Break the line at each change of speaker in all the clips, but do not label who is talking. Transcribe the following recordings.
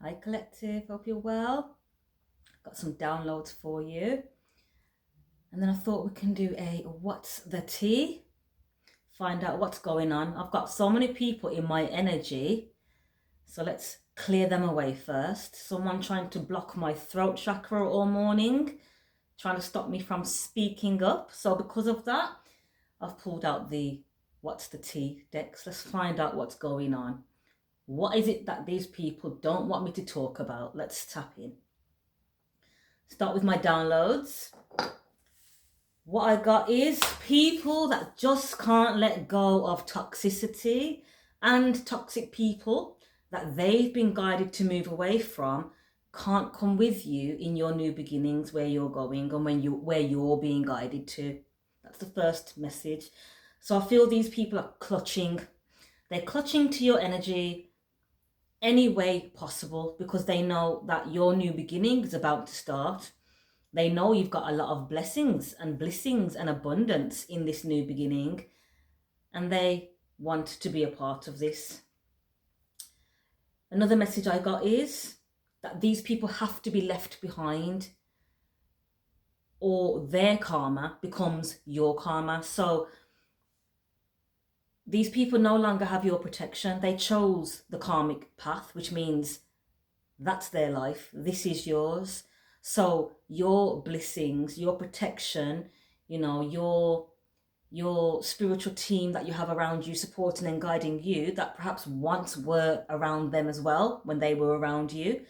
Hi collective, hope you're well. Got some downloads for you. And then I thought we can do a what's the tea? Find out what's going on. I've got so many people in my energy. So let's clear them away first. Someone trying to block my throat chakra all morning, trying to stop me from speaking up. So because of that, I've pulled out the what's the tea decks. Let's find out what's going on. What is it that these people don't want me to talk about? Let's tap in. Start with my downloads. What I got is people that just can't let go of toxicity and toxic people that they've been guided to move away from can't come with you in your new beginnings, where you're going and where you're being guided to. That's the first message. So I feel these people are clutching. They're clutching to your energy any way possible because they know that your new beginning is about to start. They know you've got a lot of blessings and blessings and abundance in this new beginning, and they want to be a part of this. Another message I got is that these people have to be left behind, or their karma becomes your karma. So these people no longer have your protection. They chose the karmic path, which means that's their life. This is yours. So your blessings, your protection, your spiritual team that you have around you, supporting and guiding you, that perhaps once were around them as well when they were around you,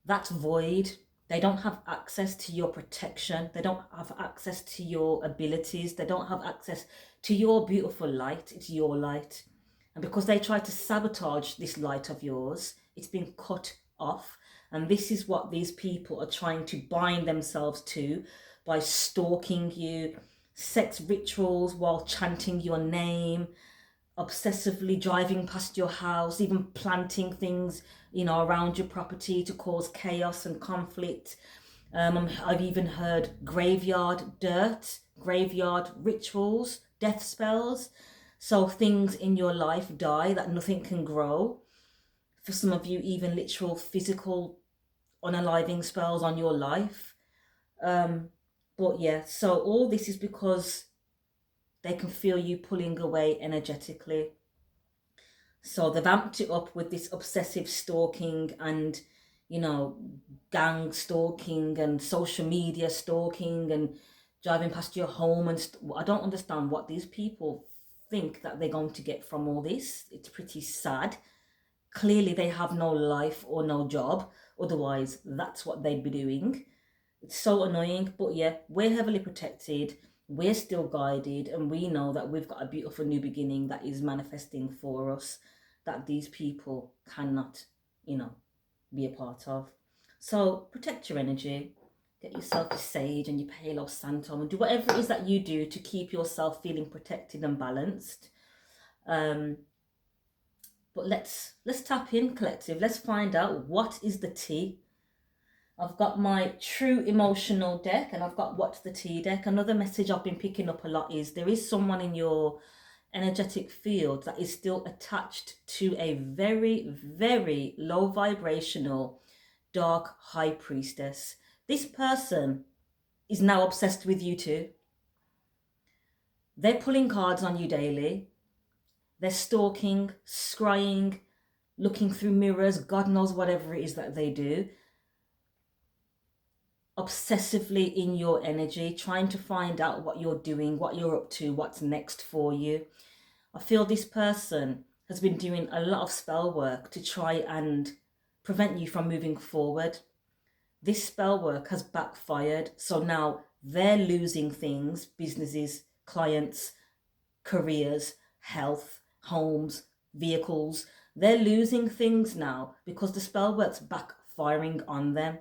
that's void. They don't have access to your protection. They don't have access to your abilities. They don't have access to your beautiful light. It's your light. And because they try to sabotage this light of yours, it's been cut off. And this is what these people are trying to bind themselves to by stalking you, sex rituals while chanting your name, obsessively driving past your house, even planting things, around your property to cause chaos and conflict. I've even heard graveyard dirt, graveyard rituals, death spells. So things in your life die that nothing can grow. For some of you, even literal physical unaliving spells on your life. But yeah, so all this is because they can feel you pulling away energetically. So they've amped it up with this obsessive stalking and, gang stalking and social media stalking and driving past your home. And I don't understand what these people think that they're going to get from all this. It's pretty sad. Clearly they have no life or no job. Otherwise, that's what they'd be doing. It's so annoying. But yeah, we're heavily protected. We're still guided, and we know that we've got a beautiful new beginning that is manifesting for us, that these people cannot, be a part of. So protect your energy, get yourself a sage and your Palo Santo, and do whatever it is that you do to keep yourself feeling protected and balanced. But let's tap in, collective. Let's find out what is the tea. I've got my true emotional deck and I've got what's the tea deck. Another message I've been picking up a lot is there is someone in your energetic field that is still attached to a very, very low vibrational dark high priestess. This person is now obsessed with you too. They're pulling cards on you daily. They're stalking, scrying, looking through mirrors, God knows whatever it is that they do. Obsessively in your energy, trying to find out what you're doing, what you're up to, what's next for you. I feel this person has been doing a lot of spell work to try and prevent you from moving forward. This spell work has backfired, so now they're losing things, businesses, clients, careers, health, homes, vehicles. They're losing things now because the spell work's backfiring on them.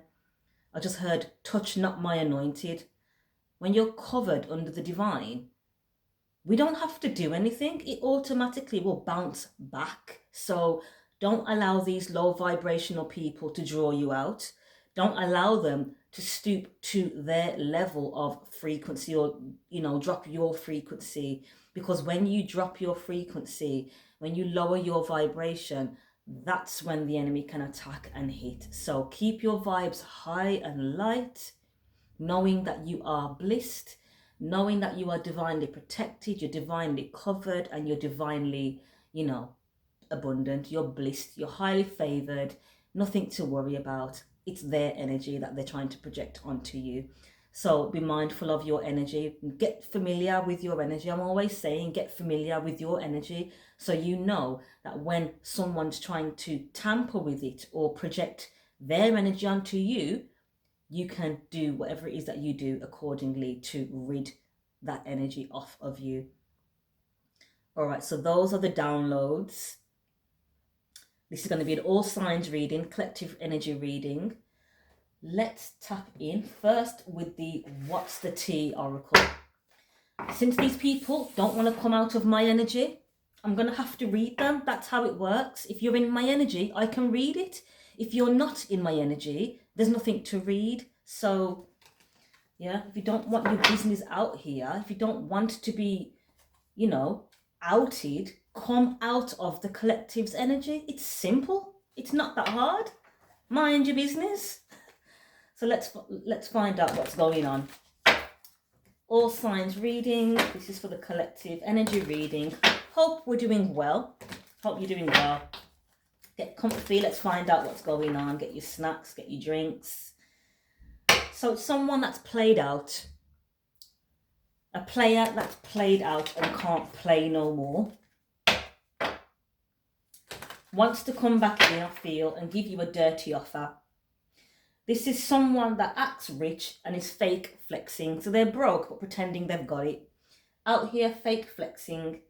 I just heard, touch not my anointed. When you're covered under the divine, we don't have to do anything. It automatically will bounce back. So don't allow these low vibrational people to draw you out. Don't allow them to stoop to their level of frequency or, drop your frequency. Because when you drop your frequency, when you lower your vibration, that's when the enemy can attack and hit. So keep your vibes high and light, knowing that you are blissed, knowing that you are divinely protected, you're divinely covered, and you're divinely, abundant. You're blissed, you're highly favored, nothing to worry about. It's their energy that they're trying to project onto you. So be mindful of your energy. Get familiar with your energy. I'm always saying get familiar with your energy so you know that when someone's trying to tamper with it or project their energy onto you, you can do whatever it is that you do accordingly to rid that energy off of you. All right, so those are the downloads. This is going to be an all signs reading, collective energy reading. Let's tap in first with the What's the Tea Oracle. Since these people don't want to come out of my energy, I'm going to have to read them. That's how it works. If you're in my energy, I can read it. If you're not in my energy, there's nothing to read. So, yeah, if you don't want your business out here, if you don't want to be, outed, come out of the collective's energy. It's simple. It's not that hard. Mind your business. So let's find out what's going on. All signs reading. This is for the collective energy reading. Hope we're doing well. Hope you're doing well. Get comfy. Let's find out what's going on. Get your snacks, get your drinks. So it's someone that's played out. A player that's played out and can't play no more. Wants to come back in, I feel, and give you a dirty offer. This is someone that acts rich and is fake flexing. So they're broke but pretending they've got it. Out here fake flexing,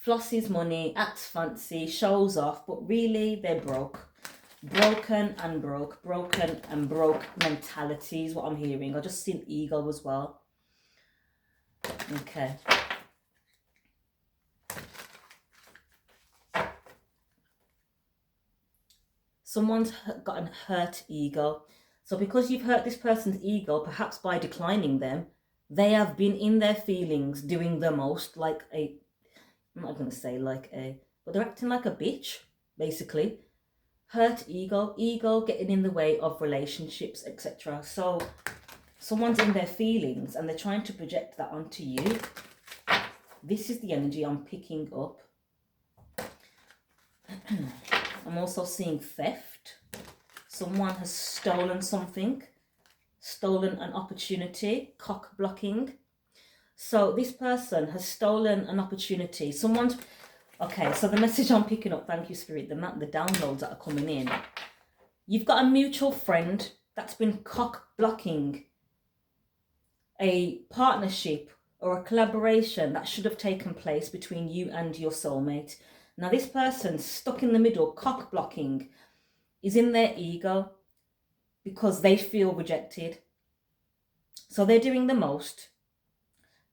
flosses money, acts fancy, shows off, but really they're broke. Broken and broke mentality is what I'm hearing. I just seen ego as well. Okay. Someone's got an hurt ego. So because you've hurt this person's ego, perhaps by declining them, they have been in their feelings doing the most I'm not going to say but they're acting like a bitch, basically. Hurt ego getting in the way of relationships, etc. So someone's in their feelings and they're trying to project that onto you. This is the energy I'm picking up. I'm also seeing theft. Someone has stolen something, stolen an opportunity, cock blocking. So this person has stolen an opportunity. Okay, so the message I'm picking up, thank you, Spirit, the downloads that are coming in. You've got a mutual friend that's been cock blocking a partnership or a collaboration that should have taken place between you and your soulmate. Now this person stuck in the middle, cock blocking, is in their ego because they feel rejected. So they're doing the most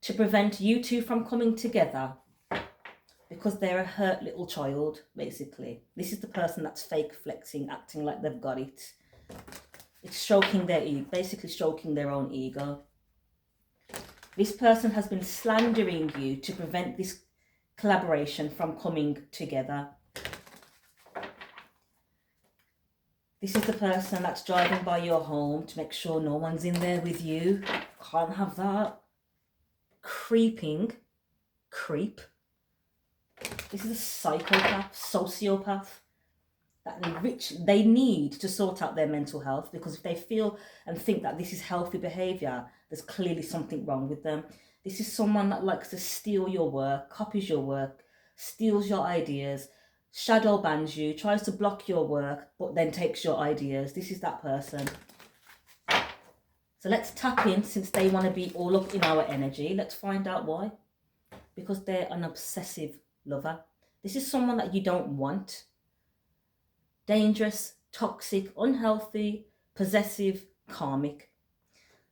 to prevent you two from coming together because they're a hurt little child, basically. This is the person that's fake flexing, acting like they've got it. It's stroking their ego, basically stroking their own ego. This person has been slandering you to prevent this collaboration from coming together. This is the person that's driving by your home to make sure no one's in there with you. Can't have that. Creep. This is a psychopath, sociopath. They need to sort out their mental health, because if they feel and think that this is healthy behavior, there's clearly something wrong with them. This is someone that likes to steal your work, copies your work, steals your ideas, shadow bans you, tries to block your work, but then takes your ideas. This is that person. So let's tap in, since they want to be all up in our energy. Let's find out why. Because they're an obsessive lover. This is someone that you don't want. Dangerous, toxic, unhealthy, possessive, karmic.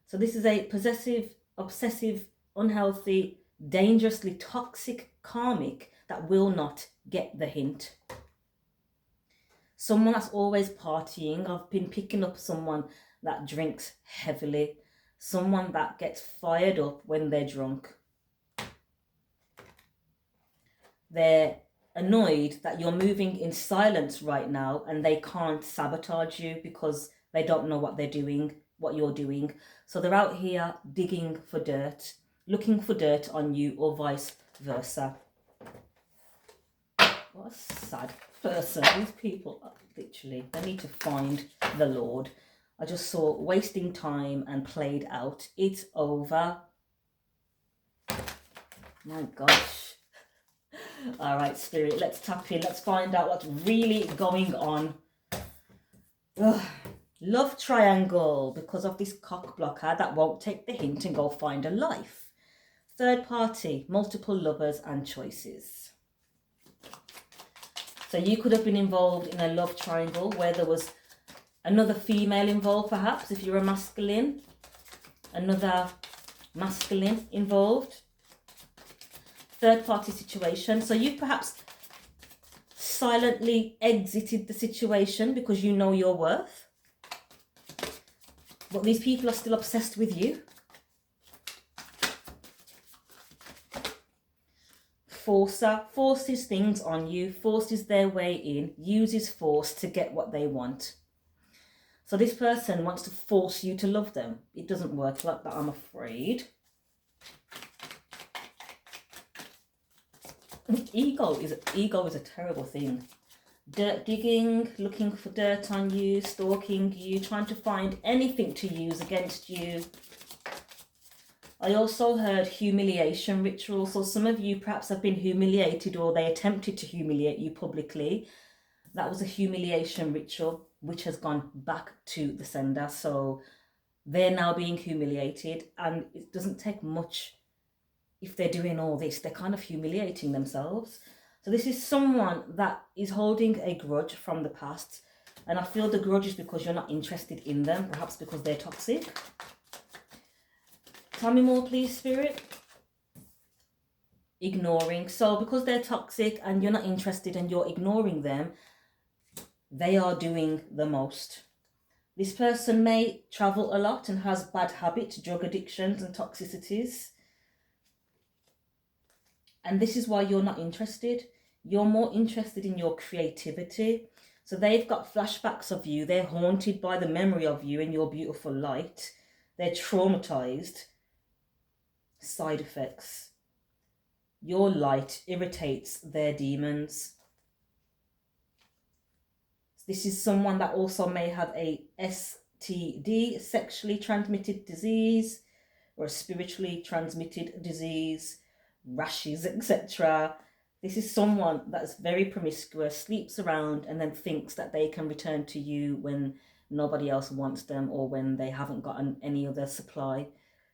So this is a possessive, obsessive, unhealthy, dangerously toxic karmic that will not get the hint. Someone that's always partying. I've been picking up someone that drinks heavily. Someone that gets fired up when they're drunk. They're annoyed that you're moving in silence right now and they can't sabotage you because they don't know what they're doing, what you're doing. So they're out here digging for dirt, looking for dirt on you, or vice versa. What a sad person. These people are literally, they need to find the Lord. I just saw wasting time and played out. It's over. My gosh. All right, Spirit, let's tap in. Let's find out what's really going on. Ugh. Love triangle, because of this cock blocker that won't take the hint and go find a life. Third party, multiple lovers and choices. So you could have been involved in a love triangle where there was another female involved, perhaps, if you're a masculine. Another masculine involved. Third party situation. So you perhaps silently exited the situation because you know your worth. But these people are still obsessed with you. Forcer forces things on you, forces their way in, uses force to get what they want. So this person wants to force you to love them. It doesn't work like that, I'm afraid. Ego is a terrible thing. Dirt digging, looking for dirt on you, stalking you, trying to find anything to use against you. I also heard humiliation ritual. So some of you perhaps have been humiliated, or they attempted to humiliate you publicly. That was a humiliation ritual which has gone back to the sender. So they're now being humiliated, and it doesn't take much. If they're doing all this, they're kind of humiliating themselves. So this is someone that is holding a grudge from the past. And I feel the grudge is because you're not interested in them, perhaps because they're toxic. Tell me more, please, Spirit. Ignoring. So because they're toxic and you're not interested and you're ignoring them, they are doing the most. This person may travel a lot and has bad habits, drug addictions and toxicities. And this is why you're not interested. You're more interested in your creativity. So they've got flashbacks of you. They're haunted by the memory of you in your beautiful light. They're traumatized. Side effects. Your light irritates their demons. This is someone that also may have a STD, sexually transmitted disease, or a spiritually transmitted disease, rashes, etc. This is someone that's very promiscuous, sleeps around, and then thinks that they can return to you when nobody else wants them or when they haven't gotten any other supply.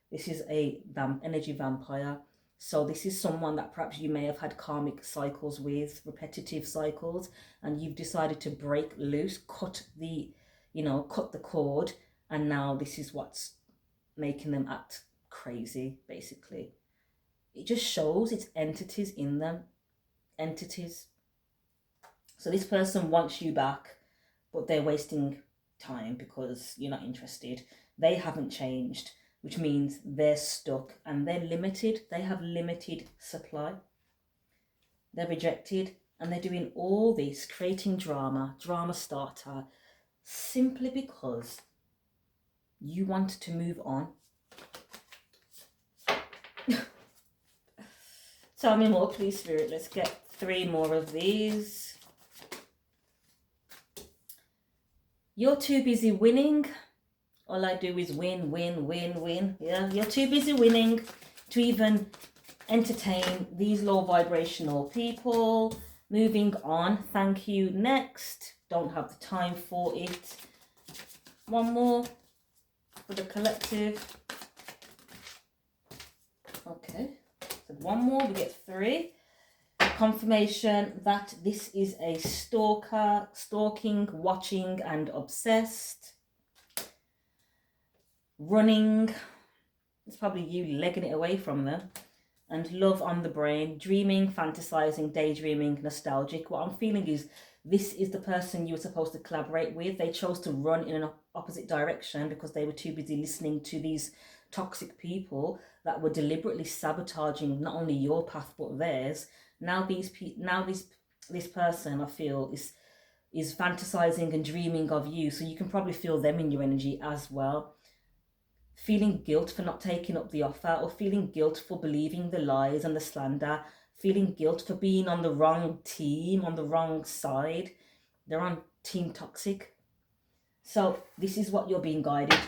This is a energy vampire. So this is someone that perhaps you may have had karmic cycles with, repetitive cycles, and you've decided to break loose, cut the cord, and now this is what's making them act crazy, basically. It just shows it's entities in them. Entities. So this person wants you back, but they're wasting time because you're not interested. They haven't changed, which means they're stuck and they're limited. They have limited supply. They're rejected, and they're doing all this, creating drama starter, simply because you want to move on. Tell me more, please, Spirit. Let's get 3 more of these. You're too busy winning. All I do is win, win, win, win. Yeah, you're too busy winning to even entertain these low vibrational people. Moving on. Thank you. Next. Don't have the time for it. One more for the collective. Okay. So one more, we get 3. Confirmation that this is a stalker, stalking, watching and obsessed. Running. It's probably you legging it away from them. And love on the brain, dreaming, fantasizing, daydreaming, nostalgic. What I'm feeling is this is the person you were supposed to collaborate with. They chose to run in an opposite direction because they were too busy listening to these toxic people that were deliberately sabotaging not only your path but theirs. Now these this person, I feel, is fantasizing and dreaming of you. So you can probably feel them in your energy as well. Feeling guilt for not taking up the offer, or feeling guilt for believing the lies and the slander, feeling guilt for being on the wrong team, on the wrong side. They're on Team Toxic. So this is what you're being guided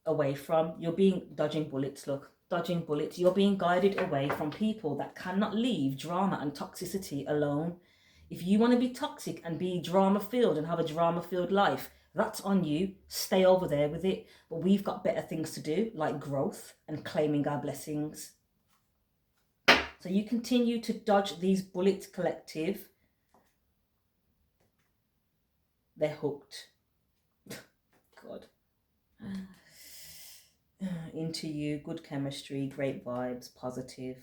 away from. You're being dodging bullets, look, dodging bullets. You're being guided away from people that cannot leave drama and toxicity alone. If you want to be toxic and be drama filled and have a drama filled life, that's on you. Stay over there with it. But we've got better things to do, like growth and claiming our blessings. So you continue to dodge these bullets, collective. They're hooked. God. Into you, good chemistry, great vibes, positive.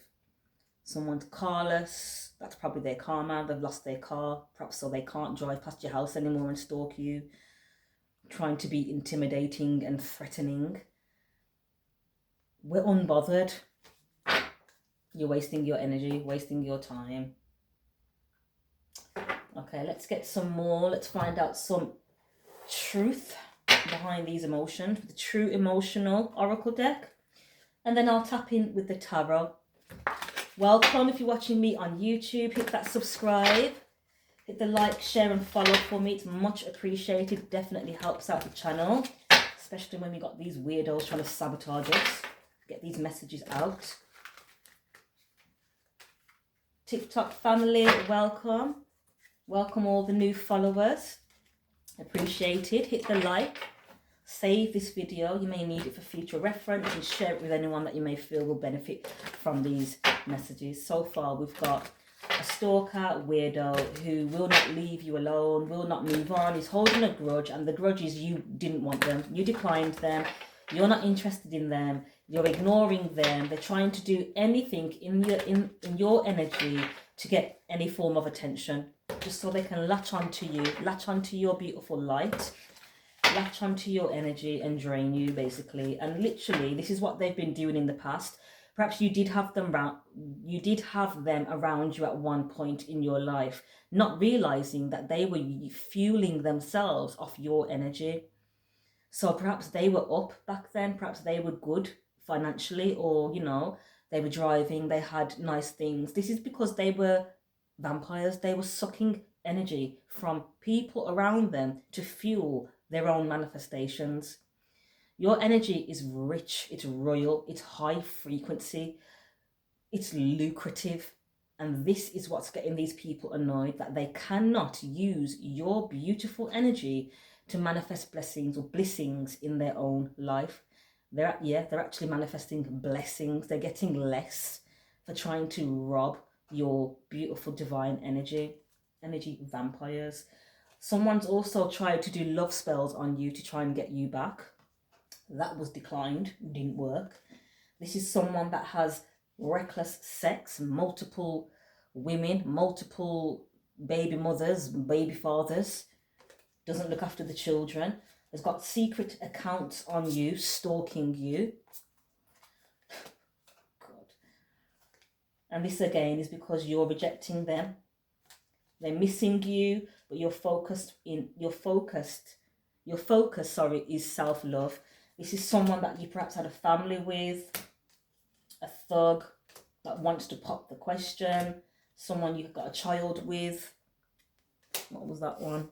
Someone's carless, that's probably their karma. They've lost their car, perhaps, so they can't drive past your house anymore and stalk you, trying to be intimidating and threatening. We're unbothered. You're wasting your energy, wasting your time. Okay, let's get some more. Let's find out some truth behind these emotions, the true emotional oracle deck. And then I'll tap in with the tarot. Welcome if you're watching me on YouTube. Hit that subscribe, hit the like, share and follow for me. It's much appreciated. Definitely helps out the channel, especially when we got these weirdos trying to sabotage us, get these messages out. TikTok family, welcome. Welcome all the new followers. Appreciated. Hit the like. Save this video. You may need it for future reference, and share it with anyone that you may feel will benefit from these messages. So far, we've got a stalker, weirdo, who will not leave you alone, will not move on, is holding a grudge, and the grudge is you didn't want them. You declined them. You're not interested in them. You're ignoring them. They're trying to do anything in your energy to get any form of attention, just so they can latch onto you, latch onto your beautiful light, latch onto your energy and drain you, basically. And literally, this is what they've been doing in the past. Perhaps you did have them around you at one point in your life, not realizing that they were fueling themselves off your energy. So perhaps they were up back then, perhaps they were good financially, or, you know, they were driving, they had nice things. This is because they were vampires. They were sucking energy from people around them to fuel their own manifestations. Your energy is rich, it's royal, it's high frequency, it's lucrative. And this is what's getting these people annoyed, that they cannot use your beautiful energy to manifest blessings or blessings in their own life. They're actually manifesting blessings. They're getting less for trying to rob your beautiful divine energy vampires. Someone's also tried to do love spells on you to try and get you back. That was declined, didn't work. This is someone that has reckless sex, multiple women, multiple baby mothers, baby fathers, doesn't look after the children, has got secret accounts on you, stalking you. God. And this again is because you're rejecting them. They're missing you, but your focus is self-love. This is someone that you perhaps had a family with, a thug that wants to pop the question, someone you've got a child with. What was that one?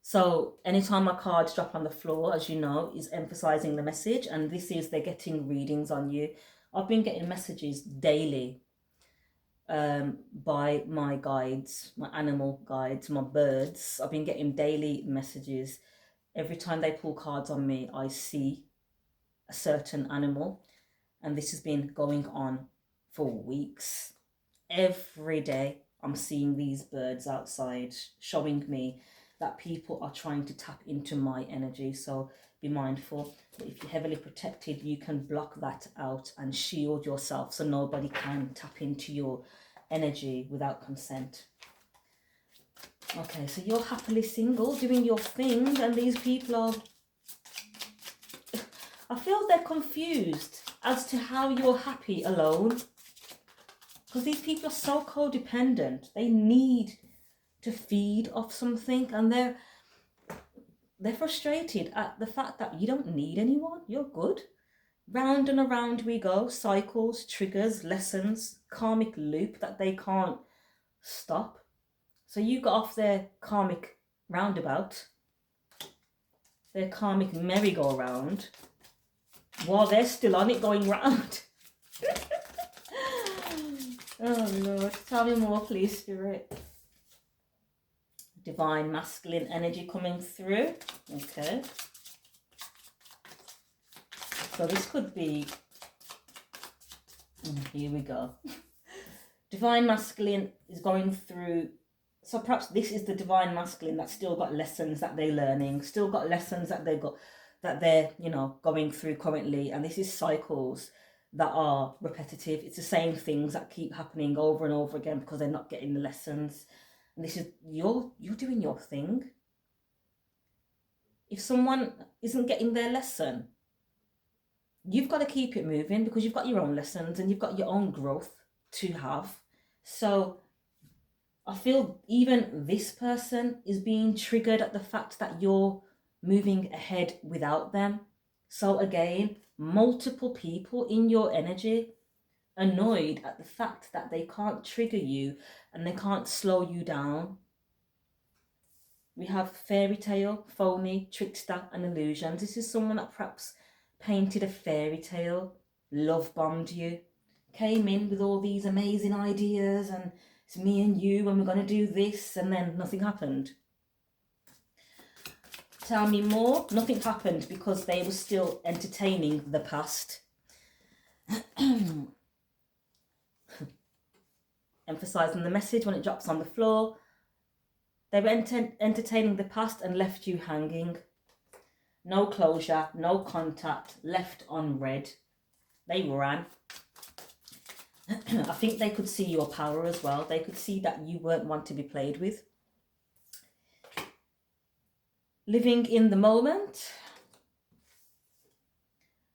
So anytime my cards drop on the floor, as you know, is emphasizing the message, and this is they're getting readings on you. I've been getting messages daily by my guides, my animal guides, my birds. I've been getting daily messages. Every time they pull cards on me, I see a certain animal, and this has been going on for weeks. Every day I'm seeing these birds outside, showing me that people are trying to tap into my energy. So be mindful. But if you're heavily protected, you can block that out and shield yourself so nobody can tap into your energy without consent. Okay, so you're happily single, doing your thing, and these people are, I feel they're confused as to how you're happy alone. Because these people are so codependent. They need to feed off something, and they're frustrated at the fact that you don't need anyone. You're good. Round and around we go. Cycles, triggers, lessons, karmic loop that they can't stop. So you got off their karmic roundabout, their karmic merry-go-round, while they're still on it going round. Oh Lord, tell me more please, Spirit. Divine masculine energy coming through. Okay. So this could be, here we go. Divine masculine is going through, so perhaps this is the divine masculine that's still got lessons that they're learning, still got lessons that they're, you know, going through currently. And this is cycles that are repetitive. It's the same things that keep happening over and over again because they're not getting the lessons. And this is, you're doing your thing. If someone isn't getting their lesson, you've got to keep it moving because you've got your own lessons and you've got your own growth to have. So I feel even this person is being triggered at the fact that you're moving ahead without them. So again, multiple people in your energy annoyed at the fact that they can't trigger you and they can't slow you down. We have fairy tale, phony, trickster and illusions. This is someone that perhaps painted a fairy tale, love bombed you, came in with all these amazing ideas and it's me and you and we're going to do this, and then nothing happened. Tell me more. Nothing happened because they were still entertaining the past. Emphasizing the message when it drops on the floor. They were entertaining the past and left you hanging. No closure, no contact, left on red. They ran. I think they could see your power as well. They could see that you weren't one to be played with. Living in the moment.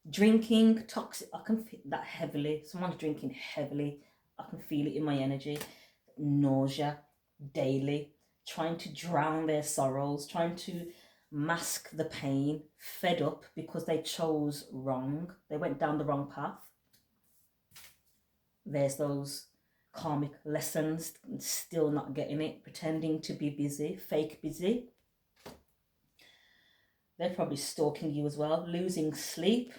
Drinking, toxic. I can feel that heavily. Someone's drinking heavily. I can feel it in my energy. Nausea daily. Trying to drown their sorrows. Trying to mask the pain. Fed up because they chose wrong. They went down the wrong path. There's those karmic lessons, still not getting it, pretending to be busy, fake busy. They're probably stalking you as well, losing sleep.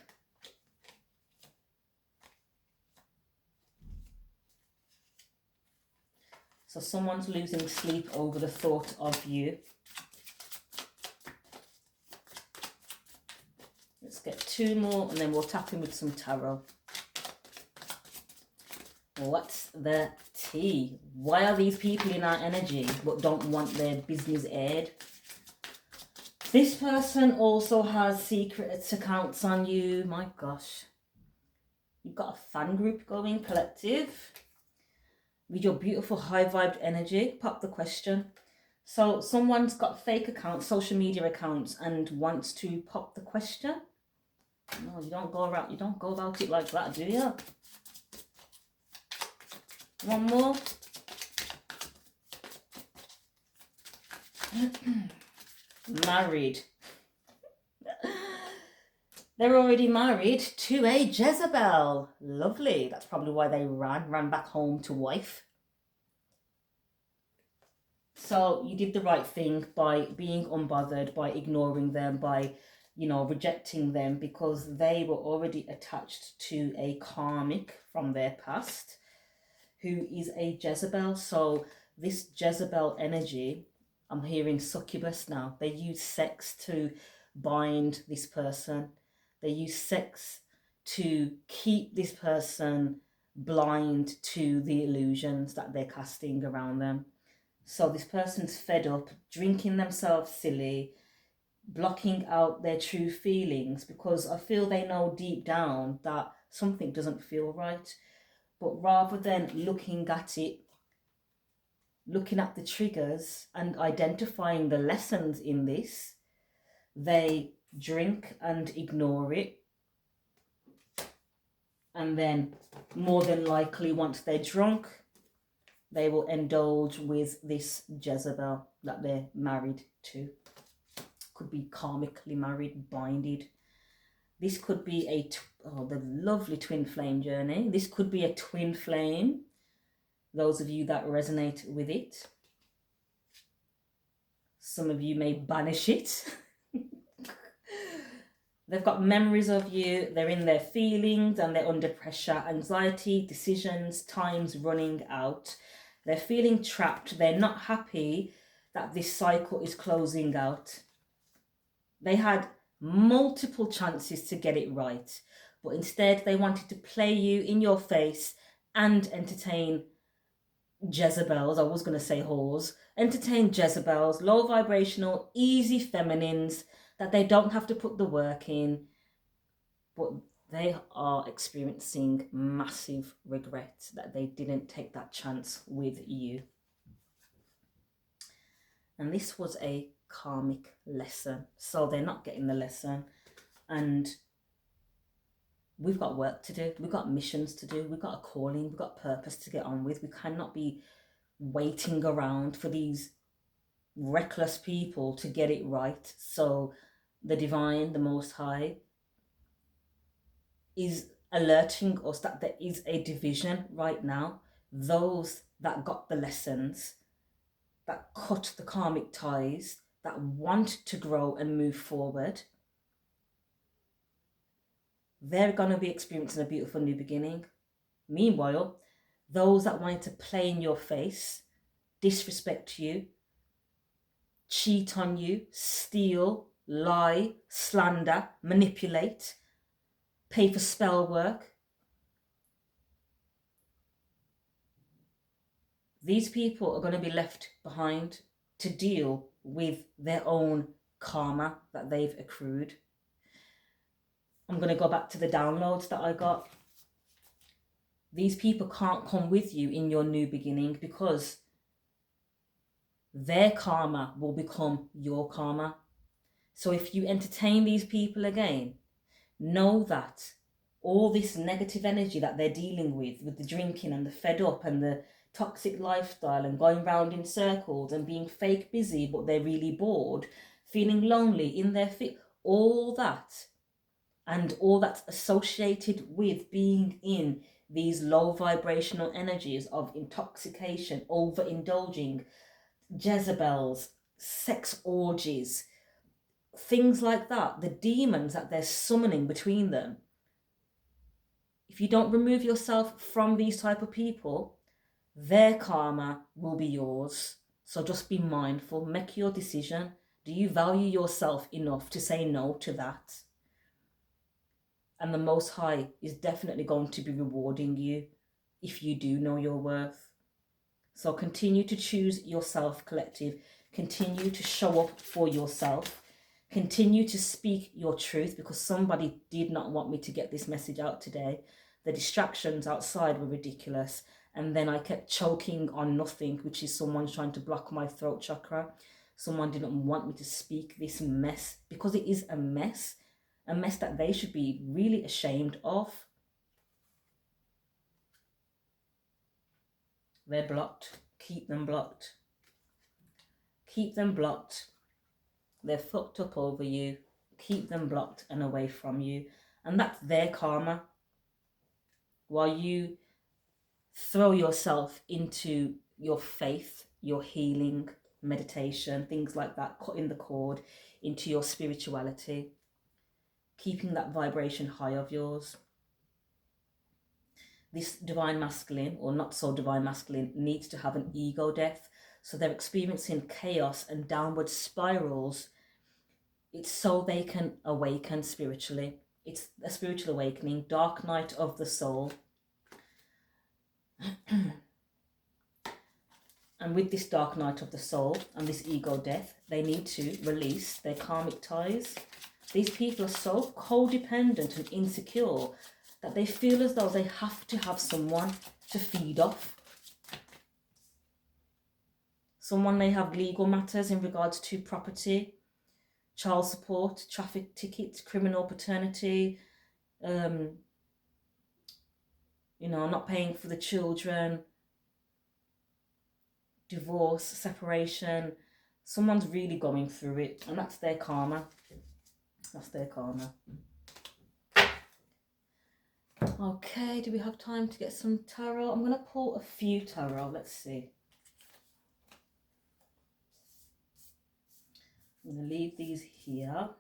So someone's losing sleep over the thought of you. Let's get two more and then we'll tap in with some tarot. What's the tea? Why are these people in our energy but don't want their business aired? This person also has secret accounts on you. My gosh. You've got a fan group going, collective. With your beautiful high-vibed energy. Pop the question. So someone's got fake accounts, social media accounts, and wants to pop the question. No, you don't go about it like that, do you? One more. Married. They're already married to a Jezebel. Lovely. That's probably why they ran back home to wife. So you did the right thing by being unbothered, by ignoring them, by, you know, rejecting them, because they were already attached to a karmic from their past who is a Jezebel. So this Jezebel energy, I'm hearing succubus now. They use sex to bind this person. They use sex to keep this person blind to the illusions that they're casting around them. So this person's fed up, drinking themselves silly, blocking out their true feelings, because I feel they know deep down that something doesn't feel right. But rather than looking at it, looking at the triggers and identifying the lessons in this, they drink and ignore it And then more than likely, once they're drunk, they will indulge with this Jezebel that they're married to. Could be karmically married, binded. This could be the lovely twin flame journey. This could be a twin flame. Those of you that resonate with it. Some of you may banish it. They've got memories of you. They're in their feelings and they're under pressure. Anxiety, decisions, time's running out. They're feeling trapped. They're not happy that this cycle is closing out. They had multiple chances to get it right, but instead they wanted to play you in your face and entertain Jezebels. I was going to say whores. Entertain Jezebels, low vibrational, easy feminines that they don't have to put the work in, but they are experiencing massive regret that they didn't take that chance with you. And this was a karmic lesson, so they're not getting the lesson, and we've got work to do, we've got missions to do, we've got a calling, we've got purpose to get on with. We cannot be waiting around for these reckless people to get it right. So the divine, the Most High, is alerting us that there is a division right now. Those that got the lessons, that cut the karmic ties, that want to grow and move forward, they're going to be experiencing a beautiful new beginning. Meanwhile, those that wanted to play in your face, disrespect you, cheat on you, steal, lie, slander, manipulate, pay for spell work, these people are going to be left behind to deal with their own karma that they've accrued. I'm going to go back to the downloads that I got. These people can't come with you in your new beginning because their karma will become your karma. So if you entertain these people again, know that all this negative energy that they're dealing with the drinking and the fed up and the toxic lifestyle and going round in circles and being fake busy but they're really bored, feeling lonely in their feet, all that and all that's associated with being in these low vibrational energies of intoxication, overindulging, Jezebels, sex orgies, things like that, the demons that they're summoning between them. If you don't remove yourself from these type of people, their karma will be yours. So just be mindful, make your decision. Do you value yourself enough to say no to that? And the Most High is definitely going to be rewarding you if you do know your worth. So continue to choose yourself, collective. Continue to show up for yourself. Continue to speak your truth, because somebody did not want me to get this message out today. The distractions outside were ridiculous. And then I kept choking on nothing, which is someone trying to block my throat chakra. Someone didn't want me to speak this mess, because it is a mess that they should be really ashamed of. They're blocked. Keep them blocked. Keep them blocked. They're fucked up over you. Keep them blocked and away from you. And that's their karma. While you throw yourself into your faith, your healing, meditation, things like that, cutting the cord into your spirituality, keeping that vibration high of yours. This divine masculine, or not so divine masculine, needs to have an ego death. So they're experiencing chaos and downward spirals. It's so they can awaken spiritually. It's a spiritual awakening, dark night of the soul. And with this dark night of the soul and this ego death, they need to release their karmic ties. These people are so codependent and insecure that they feel as though they have to have someone to feed off. Someone may have legal matters in regards to property, child support, traffic tickets, criminal paternity, you know, not paying for the children, divorce, separation. Someone's really going through it, and that's their karma. That's their karma. Okay, do we have time to get some tarot? I'm going to pull a few tarot. Let's see. I'm going to leave these here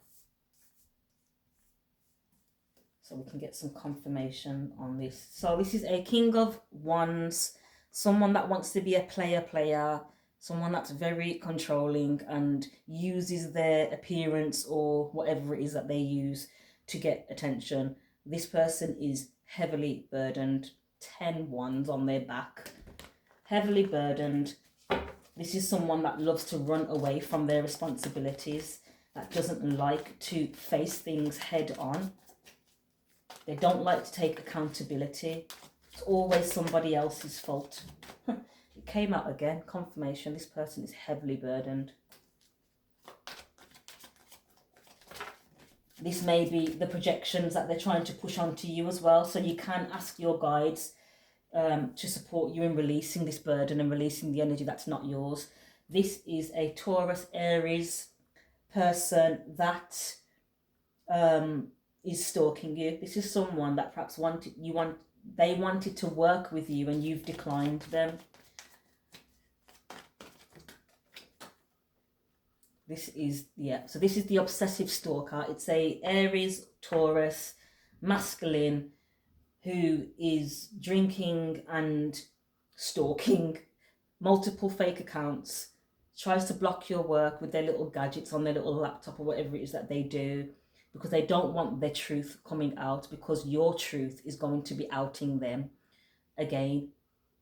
so we can get some confirmation on this. So this is a King of Wands, someone that wants to be a player, someone that's very controlling and uses their appearance or whatever it is that they use to get attention. This person is heavily burdened, 10 wands on their back, heavily burdened. This is someone that loves to run away from their responsibilities, that doesn't like to face things head on. They don't like to take accountability. It's always somebody else's fault. It came out again, confirmation. This person is heavily burdened. This may be the projections that they're trying to push onto you as well. So you can ask your guides to support you in releasing this burden and releasing the energy that's not yours. This is a Taurus, Aries person that is stalking you. This is someone that perhaps they wanted to work with you and you've declined them. This is, so this is the obsessive stalker. It's a Aries, Taurus, masculine who is drinking and stalking, multiple fake accounts, tries to block your work with their little gadgets on their little laptop or whatever it is that they do, because they don't want their truth coming out, because your truth is going to be outing them. Again,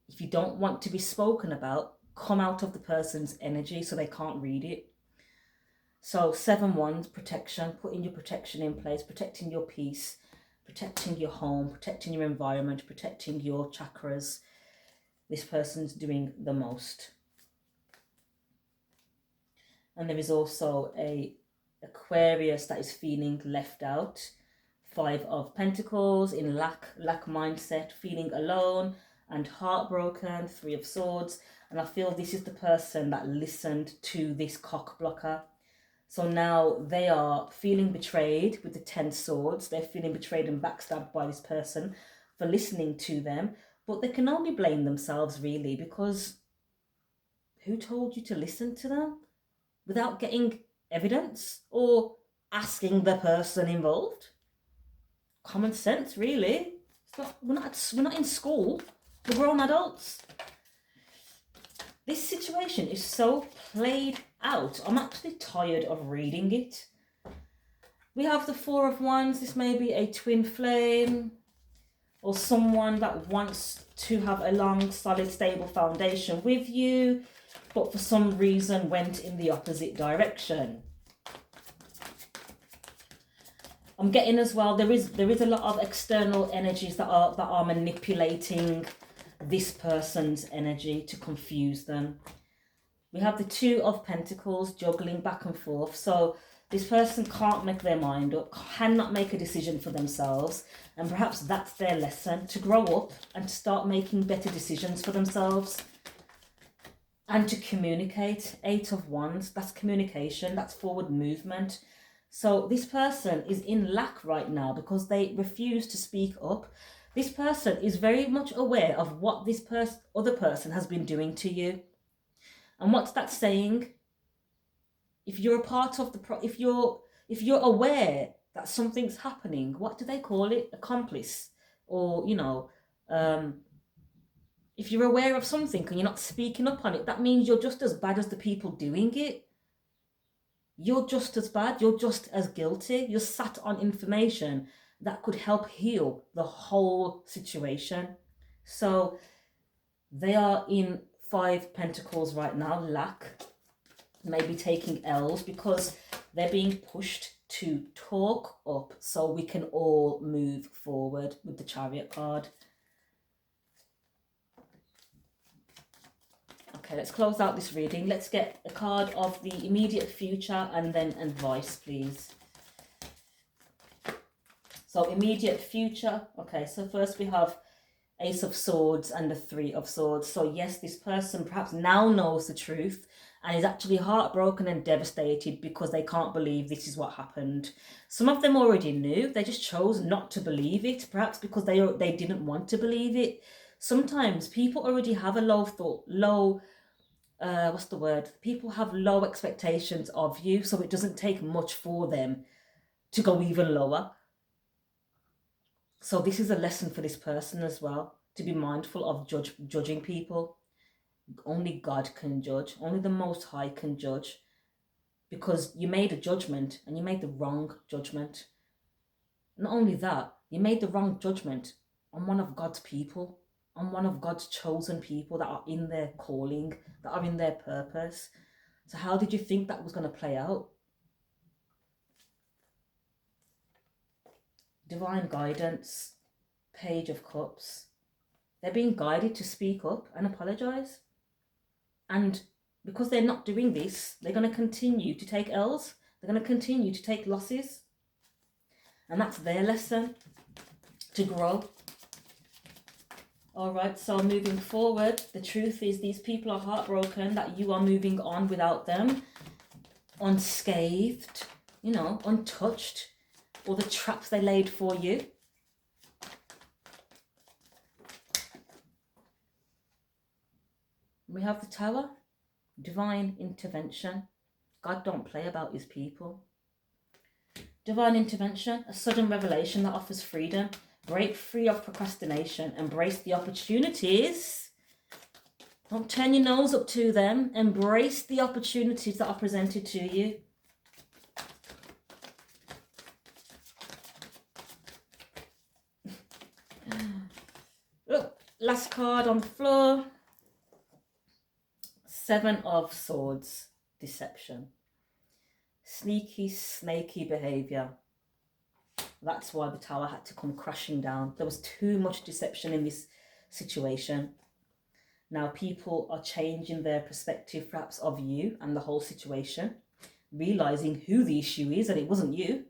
if you don't want to be spoken about, come out of the person's energy so they can't read it. So 7 wands, protection, putting your protection in place, protecting your peace, protecting your home, protecting your environment, protecting your chakras. This person's doing the most. And there is also a Aquarius that is feeling left out. 5 of Pentacles, in lack mindset, feeling alone and heartbroken. 3 of Swords. And I feel this is the person that listened to this cock blocker. So now they are feeling betrayed with the 10 swords. They're feeling betrayed and backstabbed by this person for listening to them. But they can only blame themselves, really, because who told you to listen to them without getting evidence or asking the person involved? Common sense, really. We're not in school. We're grown adults. This situation is so played out. I'm actually tired of reading it. We have the 4 of Wands. This may be a twin flame or someone that wants to have a long, solid, stable foundation with you, but for some reason went in the opposite direction. I'm getting as well, there is a lot of external energies that are manipulating this person's energy to confuse them. We have the 2 of Pentacles juggling back and forth. So this person can't make their mind up, cannot make a decision for themselves. And perhaps that's their lesson, to grow up and to start making better decisions for themselves. And to communicate. 8 of Wands, that's communication, that's forward movement. So this person is in lack right now because they refuse to speak up. This person is very much aware of what this other person has been doing to you. And what's that saying? If you're a part of if you're aware that something's happening, what do they call it? Accomplice. Or, if you're aware of something and you're not speaking up on it, that means you're just as bad as the people doing it. You're just as bad. You're just as guilty. You're sat on information that could help heal the whole situation. So they are in 5 Pentacles right now, lack, maybe taking L's because they're being pushed to talk up so we can all move forward with the Chariot card. Okay, let's close out this reading. Let's get a card of the immediate future and then advice, please. So immediate future. Okay, so first we have Ace of Swords and the Three of Swords. So yes, this person perhaps now knows the truth and is actually heartbroken and devastated because they can't believe this is what happened. Some of them already knew, they just chose not to believe it, perhaps because they didn't want to believe it. Sometimes people already have a what's the word? People have low expectations of you, so it doesn't take much for them to go even lower. So this is a lesson for this person as well, to be mindful of judging people. Only God can judge. Only the Most High can judge. Because you made a judgment and you made the wrong judgment. Not only that, you made the wrong judgment on one of God's people, on one of God's chosen people that are in their calling, that are in their purpose. So how did you think that was going to play out? Divine guidance, Page of Cups. They're being guided to speak up and apologize. And because they're not doing this, they're going to continue to take L's. They're going to continue to take losses. And that's their lesson, to grow. All right, so moving forward, the truth is these people are heartbroken that you are moving on without them, unscathed, untouched, all the traps they laid for you. We have the Tower, divine intervention. God don't play about his people. Divine intervention, a sudden revelation that offers freedom. Break free of procrastination. Embrace the opportunities. Don't turn your nose up to them. Embrace the opportunities that are presented to you. Look, last card on the floor. Seven of Swords, deception. Sneaky, snaky behavior. That's why the Tower had to come crashing down. There was too much deception in this situation. Now people are changing their perspective perhaps of you and the whole situation, realizing who the issue is and it wasn't you,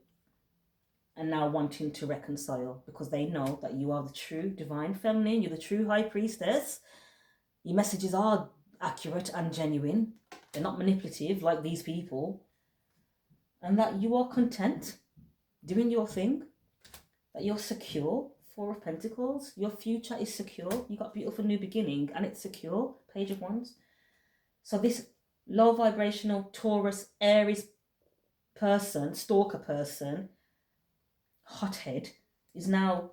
and now wanting to reconcile because they know that you are the true divine feminine, you're the true high priestess. Your messages are accurate and genuine. They're not manipulative like these people. And that you are content doing your thing, that you're secure. Four of Pentacles, your future is secure. You got beautiful new beginning and it's secure. Page of Wands. So this low vibrational Taurus Aries person, stalker person, hothead, is now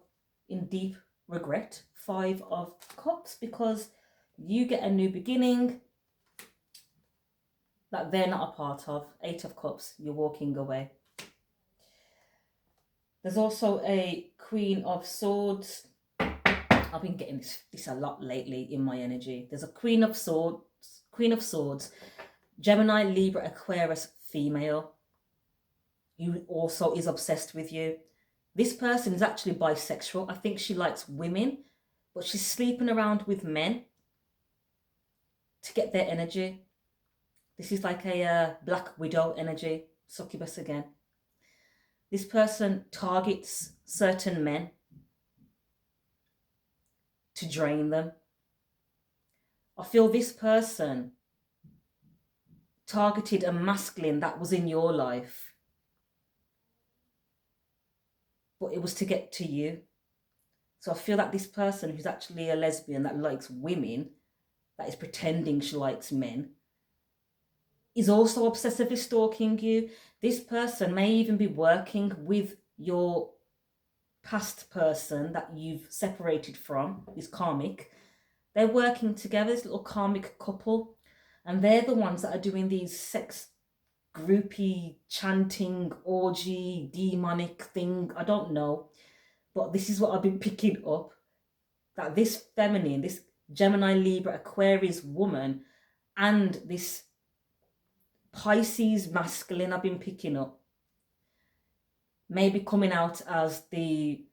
in deep regret. Five of Cups, because you get a new beginning that they're not a part of. Eight of Cups, you're walking away. There's also a Queen of Swords. I've been getting this a lot lately in my energy. There's a Queen of Swords, Gemini, Libra, Aquarius female, who also is obsessed with you. This person is actually bisexual. I think she likes women, but she's sleeping around with men to get their energy. This is like a Black Widow energy, succubus again. This person targets certain men to drain them. I feel this person targeted a masculine that was in your life, but it was to get to you. So I feel that this person who's actually a lesbian that likes women, that is pretending she likes men, is also obsessively stalking you. This person may even be working with your past person that you've separated from, this karmic. They're working together, this little karmic couple, and they're the ones that are doing these sex groupie, chanting, orgy, demonic thing. I don't know, but this is what I've been picking up, that this feminine, this Gemini, Libra, Aquarius woman, and this Pisces masculine I've been picking up, maybe coming out as the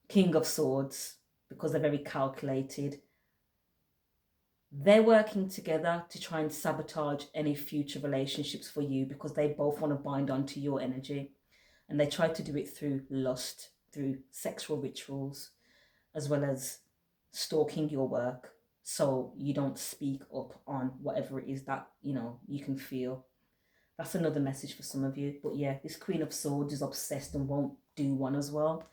King of Swords because they're very calculated. They're working together to try and sabotage any future relationships for you because they both want to bind onto your energy, and they try to do it through lust, through sexual rituals, as well as stalking your work so you don't speak up on whatever it is that, you know, you can feel. That's another message for some of you. But yeah, this Queen of Swords is obsessed and won't do one as well.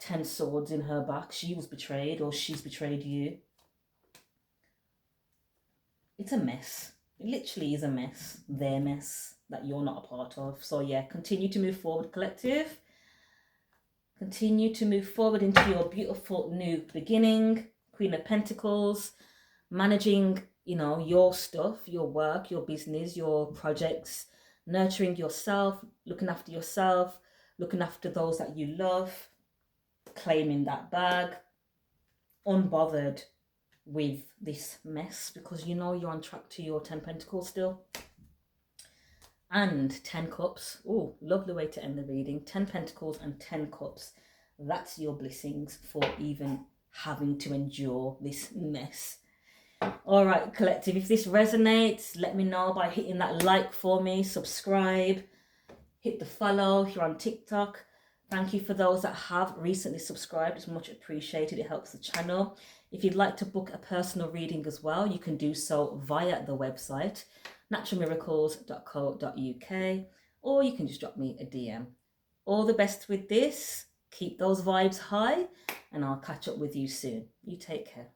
10 swords in her back. She was betrayed, or she's betrayed you. It's a mess. It literally is a mess. Their mess that you're not a part of. So yeah, continue to move forward, collective. Continue to move forward into your beautiful new beginning. Queen of Pentacles. Managing, you know, your stuff, your work, your business, your projects. Nurturing yourself. Looking after yourself. Looking after those that you love. Claiming that bag. Unbothered with this mess, because you know you're on track to your 10 Pentacles still. And 10 Cups. Oh, lovely way to end the reading. 10 Pentacles and 10 Cups. That's your blessings for even having to endure this mess. All right, collective, if this resonates, let me know by hitting that like for me, subscribe, hit the follow if you're on TikTok. Thank you for those that have recently subscribed. It's much appreciated. It helps the channel. If you'd like to book a personal reading as well, you can do so via the website, naturalmiracles.co.uk, or you can just drop me a DM. All the best with this. Keep those vibes high, and I'll catch up with you soon. You take care.